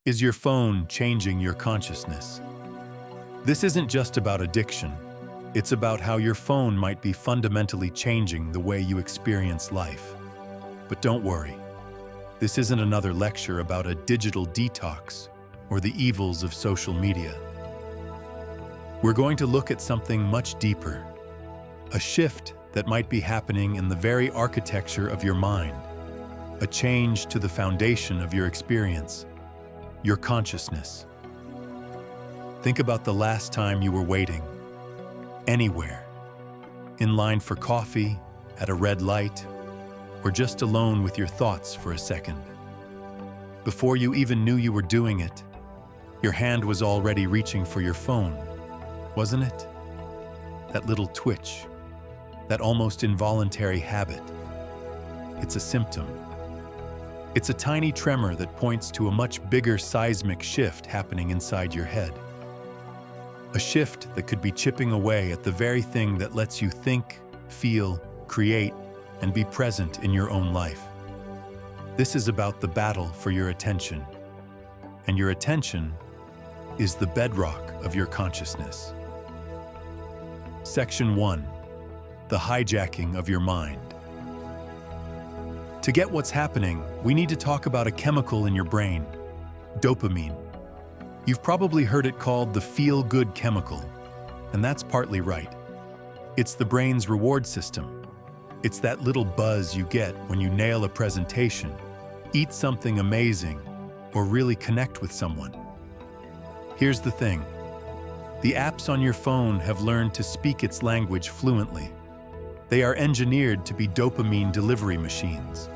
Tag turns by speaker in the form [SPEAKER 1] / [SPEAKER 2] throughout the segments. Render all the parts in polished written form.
[SPEAKER 1] Is your phone changing your consciousness? This isn't just about addiction. It's about how your phone might be fundamentally changing the way you experience life. But don't worry. This isn't another lecture about a digital detox or the evils of social media. We're going to look at something much deeper, a shift that might be happening in the very architecture of your mind, a change to the foundation of your experience, your consciousness. Think about the last time you were waiting, anywhere, in line for coffee, at a red light, or just alone with your thoughts for a second. Before you even knew you were doing it, your hand was already reaching for your phone, wasn't it? That little twitch, that almost involuntary habit. It's a symptom. It's a tiny tremor that points to a much bigger seismic shift happening inside your head. A shift that could be chipping away at the very thing that lets you think, feel, create, and be present in your own life. This is about the battle for your attention. And your attention is the bedrock of your consciousness. Section 1. The hijacking of your mind. To get what's happening, we need to talk about a chemical in your brain, dopamine. You've probably heard it called the feel-good chemical, and that's partly right. It's the brain's reward system. It's that little buzz you get when you nail a presentation, eat something amazing, or really connect with someone. Here's the thing. The apps on your phone have learned to speak its language fluently. They are engineered to be dopamine delivery machines.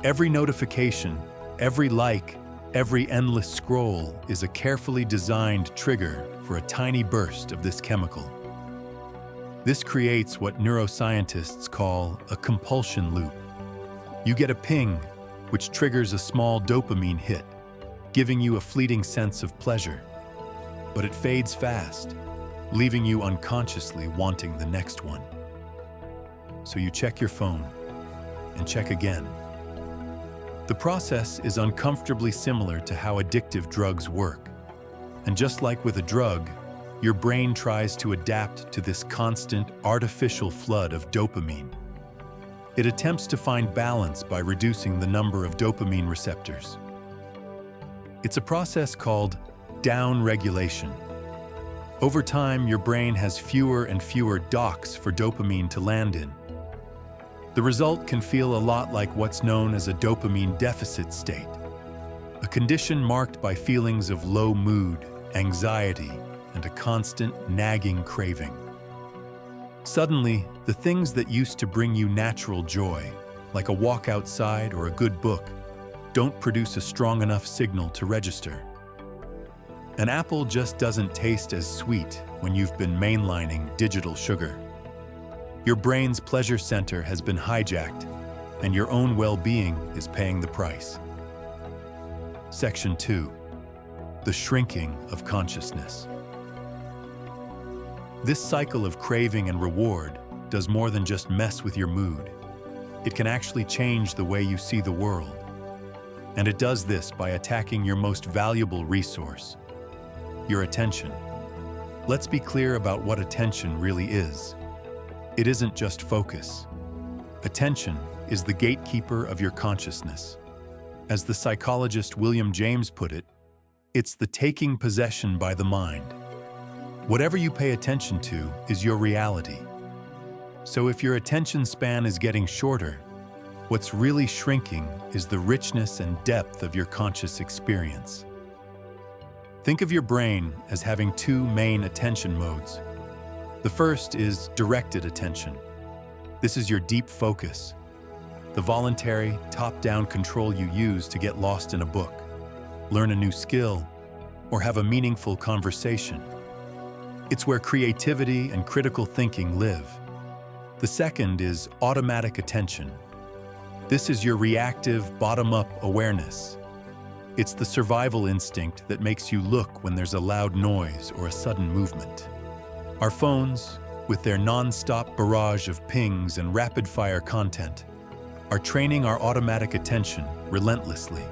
[SPEAKER 1] Every notification, every like, every endless scroll is a carefully designed trigger for a tiny burst of this chemical. This creates what neuroscientists call a compulsion loop. You get a ping, which triggers a small dopamine hit, giving you a fleeting sense of pleasure. But it fades fast, leaving you unconsciously wanting the next one. So you check your phone, and check again. The process is uncomfortably similar to how addictive drugs work. And just like with a drug, your brain tries to adapt to this constant, artificial flood of dopamine. It attempts to find balance by reducing the number of dopamine receptors. It's a process called down-regulation. Over time, your brain has fewer and fewer docks for dopamine to land in. The result can feel a lot like what's known as a dopamine deficit state, a condition marked by feelings of low mood, anxiety, and a constant nagging craving. Suddenly, the things that used to bring you natural joy, like a walk outside or a good book, don't produce a strong enough signal to register. An apple just doesn't taste as sweet when you've been mainlining digital sugar. Your brain's pleasure center has been hijacked, and your own well-being is paying the price. Section 2. The shrinking of consciousness. This cycle of craving and reward does more than just mess with your mood. It can actually change the way you see the world. And it does this by attacking your most valuable resource, your attention. Let's be clear about what attention really is. It isn't just focus. Attention is the gatekeeper of your consciousness. As the psychologist William James put it, it's the taking possession by the mind. Whatever you pay attention to is your reality. So if your attention span is getting shorter, what's really shrinking is the richness and depth of your conscious experience. Think of your brain as having two main attention modes. The first is directed attention. This is your deep focus, the voluntary, top-down control you use to get lost in a book, learn a new skill, or have a meaningful conversation. It's where creativity and critical thinking live. The second is automatic attention. This is your reactive, bottom-up awareness. It's the survival instinct that makes you look when there's a loud noise or a sudden movement. Our phones, with their non-stop barrage of pings and rapid-fire content, are training our automatic attention relentlessly.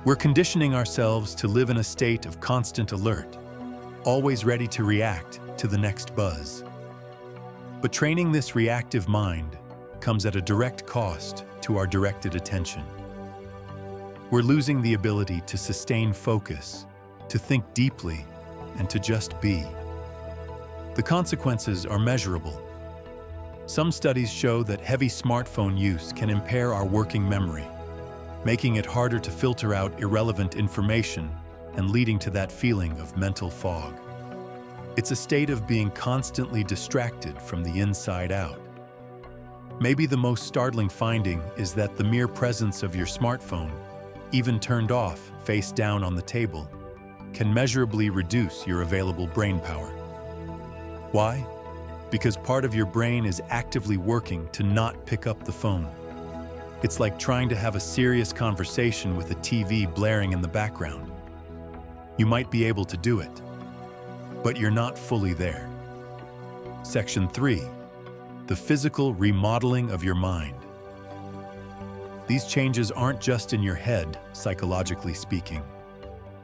[SPEAKER 1] We're conditioning ourselves to live in a state of constant alert, always ready to react to the next buzz. But training this reactive mind comes at a direct cost to our directed attention. We're losing the ability to sustain focus, to think deeply, and to just be. The consequences are measurable. Some studies show that heavy smartphone use can impair our working memory, making it harder to filter out irrelevant information and leading to that feeling of mental fog. It's a state of being constantly distracted from the inside out. Maybe the most startling finding is that the mere presence of your smartphone, even turned off face down on the table, can measurably reduce your available brain power. Why? Because part of your brain is actively working to not pick up the phone. It's like trying to have a serious conversation with a TV blaring in the background. You might be able to do it, but you're not fully there. Section 3. The physical remodeling of your mind. These changes aren't just in your head, psychologically speaking.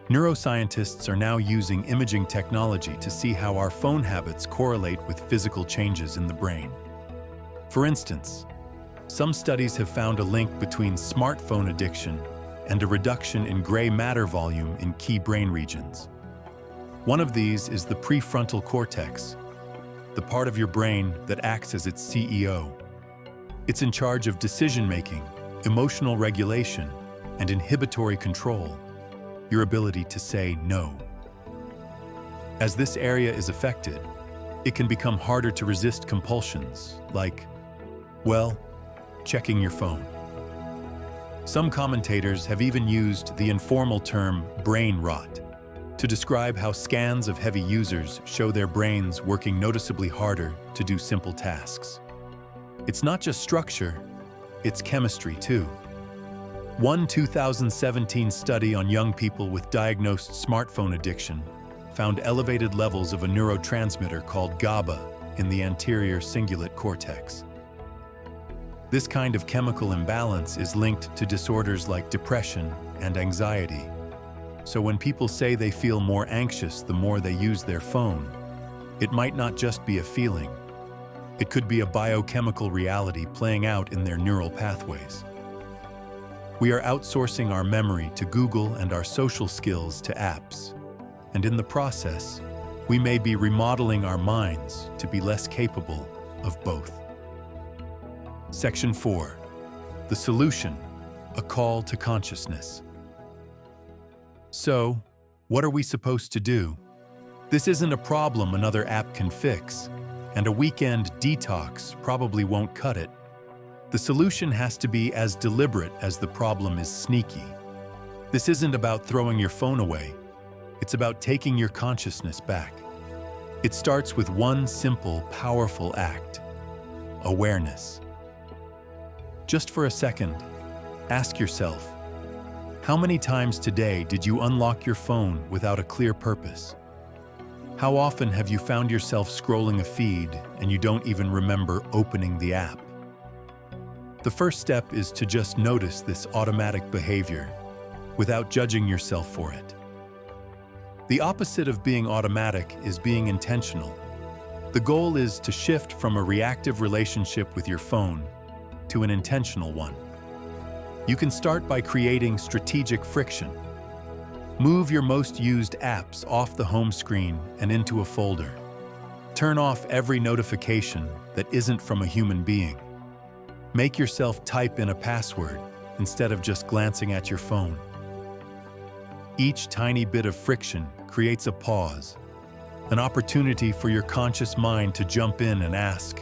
[SPEAKER 1] Neuroscientists are now using imaging technology to see how our phone habits correlate with physical changes in the brain. For instance, some studies have found a link between smartphone addiction and a reduction in gray matter volume in key brain regions. One of these is the prefrontal cortex, the part of your brain that acts as its CEO. It's in charge of decision-making, emotional regulation, and inhibitory control, your ability to say no. As this area is affected, it can become harder to resist compulsions like, checking your phone. Some commentators have even used the informal term brain rot to describe how scans of heavy users show their brains working noticeably harder to do simple tasks. It's not just structure, it's chemistry too. One 2017 study on young people with diagnosed smartphone addiction found elevated levels of a neurotransmitter called GABA in the anterior cingulate cortex. This kind of chemical imbalance is linked to disorders like depression and anxiety. So when people say they feel more anxious the more they use their phone, it might not just be a feeling. It could be a biochemical reality playing out in their neural pathways. We are outsourcing our memory to Google and our social skills to apps. And in the process, we may be remodeling our minds to be less capable of both. Section 4. The solution, a call to consciousness. So, what are we supposed to do? This isn't a problem another app can fix, and a weekend detox probably won't cut it. The solution has to be as deliberate as the problem is sneaky. This isn't about throwing your phone away. It's about taking your consciousness back. It starts with one simple, powerful act: awareness. Just for a second, ask yourself, how many times today did you unlock your phone without a clear purpose? How often have you found yourself scrolling a feed and you don't even remember opening the app? The first step is to just notice this automatic behavior without judging yourself for it. The opposite of being automatic is being intentional. The goal is to shift from a reactive relationship with your phone to an intentional one. You can start by creating strategic friction. Move your most used apps off the home screen and into a folder. Turn off every notification that isn't from a human being. Make yourself type in a password instead of just glancing at your phone. Each tiny bit of friction creates a pause, an opportunity for your conscious mind to jump in and ask,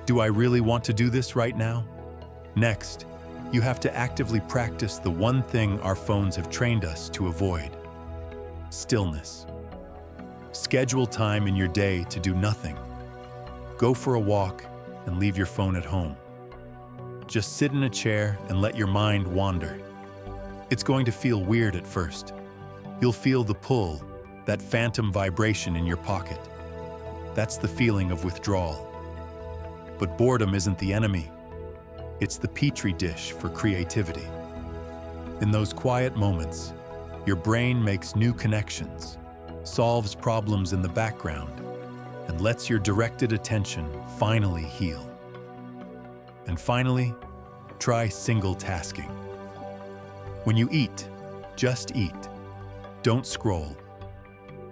[SPEAKER 1] do I really want to do this right now? Next, you have to actively practice the one thing our phones have trained us to avoid: stillness. Schedule time in your day to do nothing. Go for a walk and leave your phone at home. Just sit in a chair and let your mind wander. It's going to feel weird at first. You'll feel the pull, that phantom vibration in your pocket. That's the feeling of withdrawal. But boredom isn't the enemy. It's the petri dish for creativity. In those quiet moments, your brain makes new connections, solves problems in the background, and lets your directed attention finally heal. And finally, try single tasking. When you eat, just eat. Don't scroll.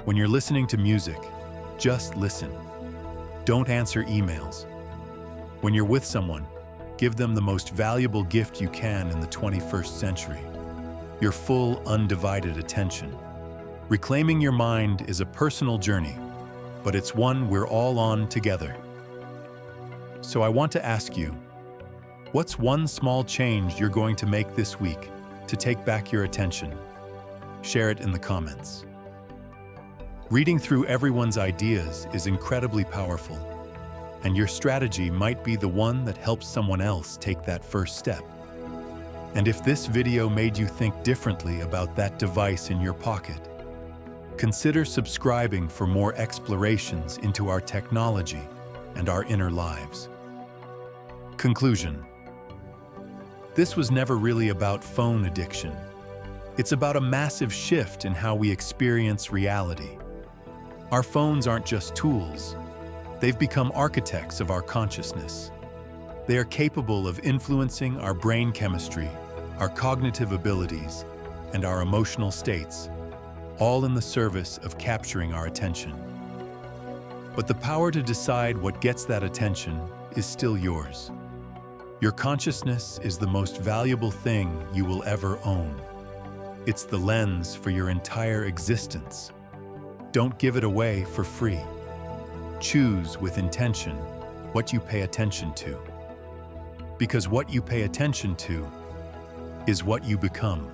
[SPEAKER 1] When you're listening to music, just listen. Don't answer emails. When you're with someone, give them the most valuable gift you can in the 21st century, your full, undivided attention. Reclaiming your mind is a personal journey, but it's one we're all on together. So I want to ask you, what's one small change you're going to make this week to take back your attention? Share it in the comments. Reading through everyone's ideas is incredibly powerful, and your strategy might be the one that helps someone else take that first step. And if this video made you think differently about that device in your pocket, consider subscribing for more explorations into our technology and our inner lives. Conclusion. This was never really about phone addiction. It's about a massive shift in how we experience reality. Our phones aren't just tools. They've become architects of our consciousness. They are capable of influencing our brain chemistry, our cognitive abilities, and our emotional states, all in the service of capturing our attention. But the power to decide what gets that attention is still yours. Your consciousness is the most valuable thing you will ever own. It's the lens for your entire existence. Don't give it away for free. Choose with intention what you pay attention to. Because what you pay attention to is what you become.